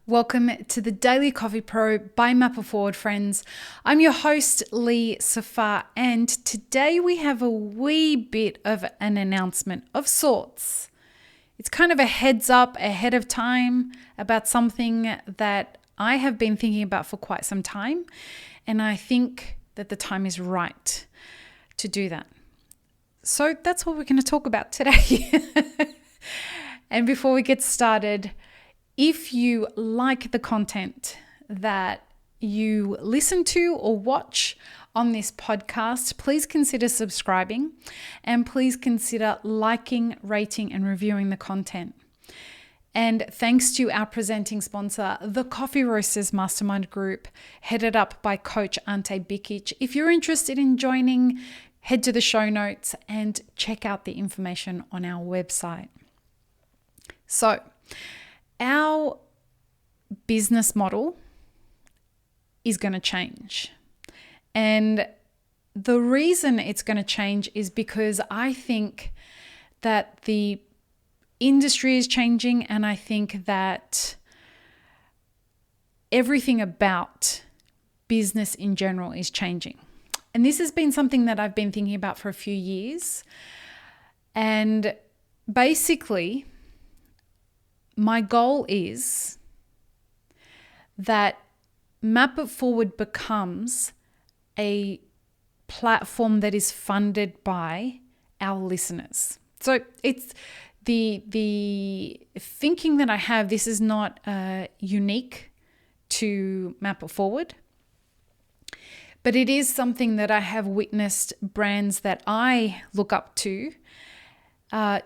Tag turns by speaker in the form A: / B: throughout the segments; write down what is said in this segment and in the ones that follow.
A: Welcome to the Daily Coffee Pro by Map It Forward, friends. I'm your host, Lee Safar, and today we have a wee bit of an announcement of sorts. It's kind of a heads up ahead of time about something that I have been thinking about for quite some time, and I think that the time is right to do that. So that's what we're going to talk about today. And before we get started, if you like the content that you listen to or watch on this podcast, please consider subscribing and please consider liking, rating, and reviewing the content. And thanks to our presenting sponsor, the Coffee Roasters Mastermind Group, headed up by Coach Ante Bikic. If you're interested in joining, head to the show notes and check out the information on our website. So, our business model is going to change. And the reason it's going to change is because I think that the industry is changing, and I think that everything about business in general is changing. And this has been something that I've been thinking about for a few years. And basically, my goal is that Map It Forward becomes a platform that is funded by our listeners. So it's the thinking that I have. This is not unique to Map It Forward, but it is something that I have witnessed brands that I look up to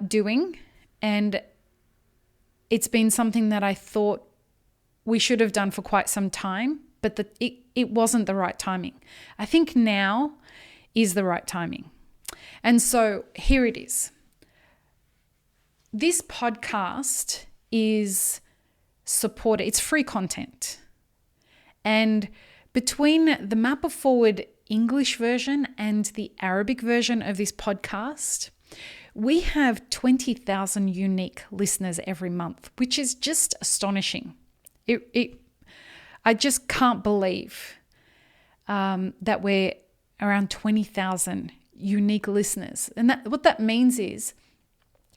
A: doing, and it's been something that I thought we should have done for quite some time, but it wasn't the right timing. I think now is the right timing. And so here it is. This podcast is supported. It's free content. And between the Map It Forward English version and the Arabic version of this podcast, we have 20,000 unique listeners every month, which is just astonishing. I just can't believe that we're around 20,000 unique listeners. And what that means is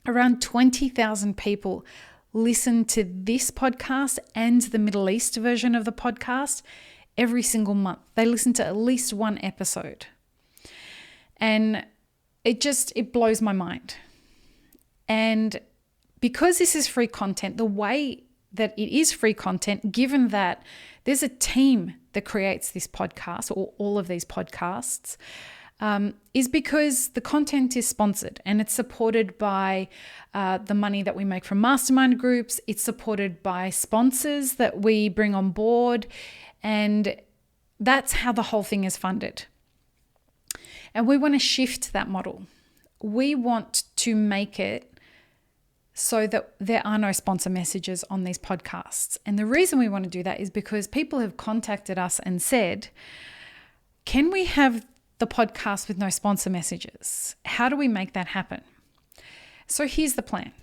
A: around 20,000 people listen to this podcast and the Middle East version of the podcast every single month. They listen to at least one episode. And it blows my mind. And because this is free content, the way that it is free content, given that there's a team that creates this podcast or all of these podcasts, is because the content is sponsored and it's supported by the money that we make from mastermind groups. It's supported by sponsors that we bring on board. And that's how the whole thing is funded. And we want to shift that model. We want to make it so that there are no sponsor messages on these podcasts. And the reason we want to do that is because people have contacted us and said, can we have the podcast with no sponsor messages? How do we make that happen? So here's the plan.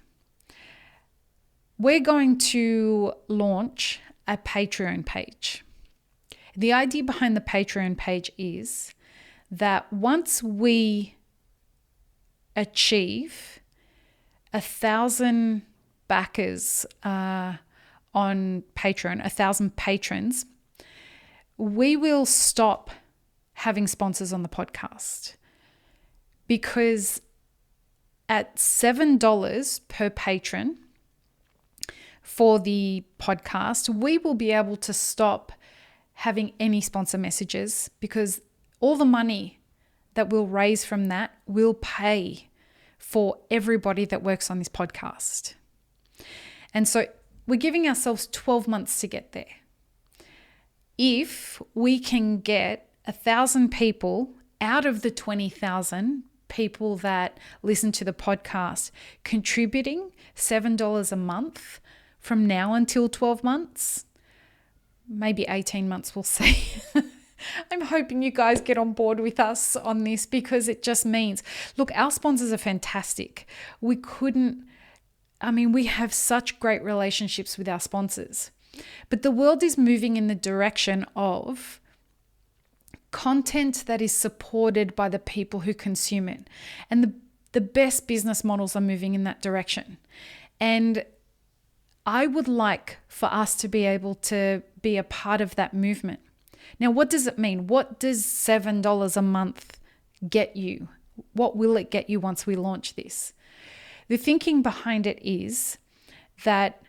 A: We're going to launch a Patreon page. The idea behind the Patreon page is that once we achieve 1,000 backers on Patreon, 1,000 patrons, we will stop having sponsors on the podcast, because at $7 per patron for the podcast, we will be able to stop having any sponsor messages, because all the money that we'll raise from that will pay for everybody that works on this podcast. And so we're giving ourselves 12 months to get there. If we can get 1,000 people out of the 20,000 people that listen to the podcast contributing $7 a month from now until 12 months, maybe 18 months, we'll see. I'm hoping you guys get on board with us on this, because it just means, look, our sponsors are fantastic. We have such great relationships with our sponsors. But the world is moving in the direction of content that is supported by the people who consume it. And the best business models are moving in that direction. And I would like for us to be able to be a part of that movement. Now, what does it mean? What does $7 a month get you? What will it get you once we launch this? The thinking behind it is that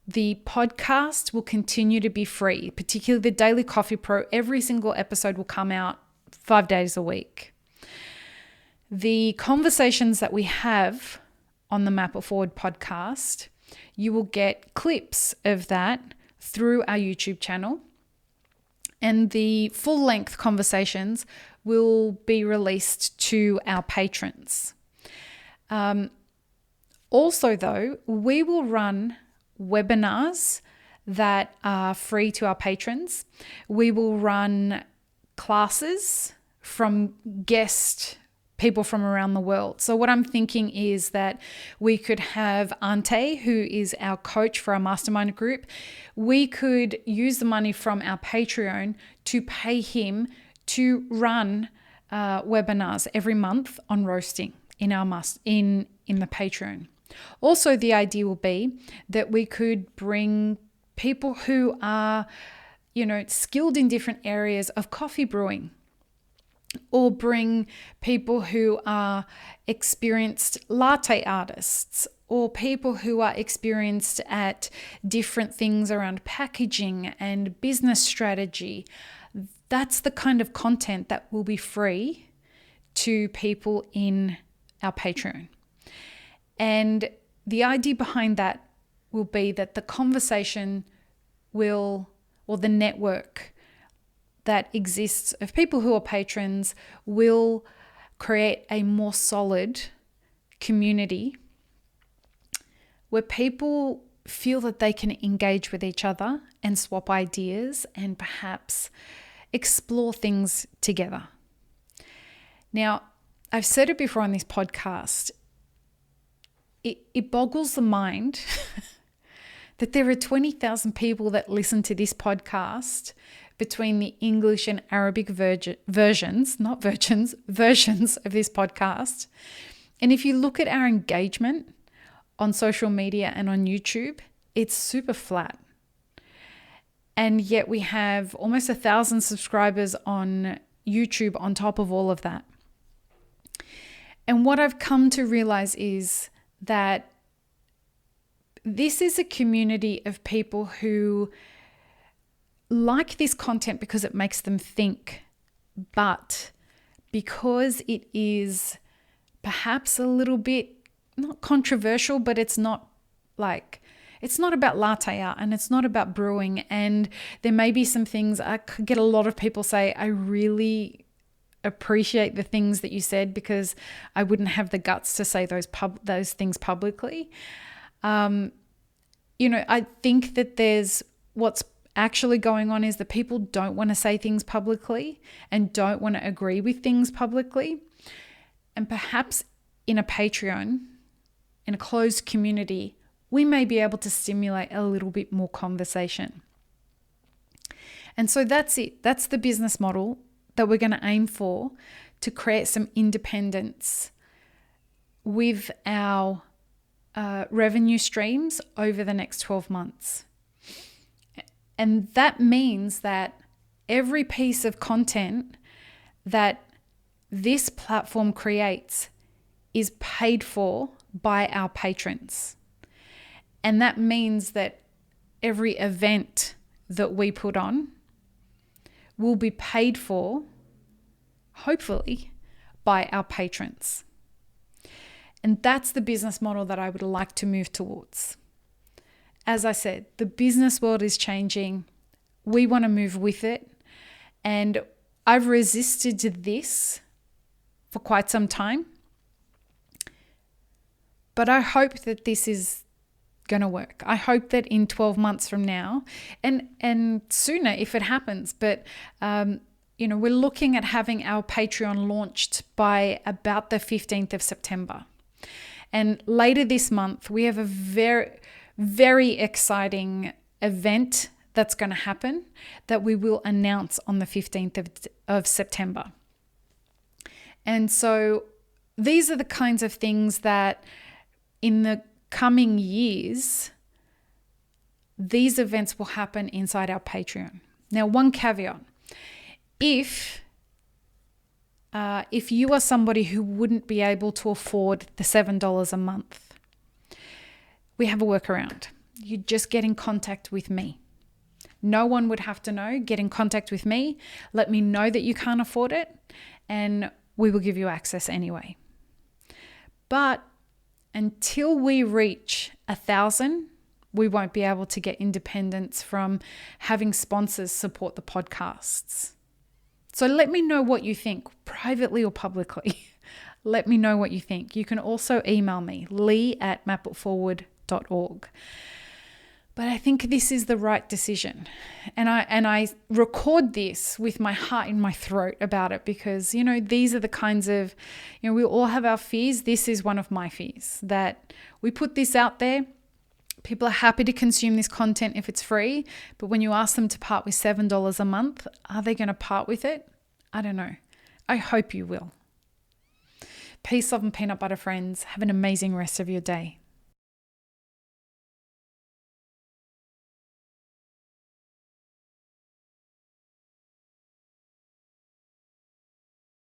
A: the podcast will continue to be free, particularly the Daily Coffee Pro. Every single episode will come out 5 days a week. The conversations that we have on the Map It Forward podcast, you will get clips of that through our YouTube channel. And the full-length conversations will be released to our patrons. Also, though, we will run webinars that are free to our patrons. We will run classes from guest people from around the world. So what I'm thinking is that we could have Ante, who is our coach for our mastermind group. We could use the money from our Patreon to pay him to run webinars every month on roasting in our in the Patreon. Also, the idea will be that we could bring people who are, skilled in different areas of coffee brewing, or bring people who are experienced latte artists, or people who are experienced at different things around packaging and business strategy. That's the kind of content that will be free to people in our Patreon. And the idea behind that will be that the conversation or the network that exists of people who are patrons will create a more solid community where people feel that they can engage with each other and swap ideas and perhaps explore things together. Now, I've said it before on this podcast, it boggles the mind that there are 20,000 people that listen to this podcast between the English and Arabic versions of this podcast. And if you look at our engagement on social media and on YouTube, it's super flat. And yet we have almost 1,000 subscribers on YouTube on top of all of that. And what I've come to realize is that this is a community of people who like this content because it makes them think, but because it is perhaps a little bit not controversial, but it's not about latte art and it's not about brewing. And there may be some things I could get a lot of people say, I really appreciate the things that you said because I wouldn't have the guts to say those things publicly. I think that there's what's actually going on is that people don't want to say things publicly and don't want to agree with things publicly. And perhaps in a Patreon, in a closed community, we may be able to stimulate a little bit more conversation. And so that's it. That's the business model that we're going to aim for, to create some independence with our revenue streams over the next 12 months. And that means that every piece of content that this platform creates is paid for by our patrons. And that means that every event that we put on will be paid for, hopefully, by our patrons. And that's the business model that I would like to move towards. As I said, the business world is changing. We want to move with it. And I've resisted this for quite some time. But I hope that this is going to work. I hope that in 12 months from now, and sooner if it happens, but we're looking at having our Patreon launched by about the 15th of September. And later this month, we have a very, very exciting event that's going to happen that we will announce on the 15th of September. And so these are the kinds of things that in the coming years, these events will happen inside our Patreon. Now, one caveat, if you are somebody who wouldn't be able to afford the $7 a month, we have a workaround. You just get in contact with me. No one would have to know. Get in contact with me. Let me know that you can't afford it, and we will give you access anyway. But until we reach 1,000, we won't be able to get independence from having sponsors support the podcasts. So let me know what you think, privately or publicly. Let me know what you think. You can also email me, lee@mapitforward.org. But I think this is the right decision. And I record this with my heart in my throat about it because, these are the kinds of, we all have our fears. This is one of my fears, that we put this out there. People are happy to consume this content if it's free. But when you ask them to part with $7 a month, are they going to part with it? I don't know. I hope you will. Peace, love, and peanut butter, friends. Have an amazing rest of your day.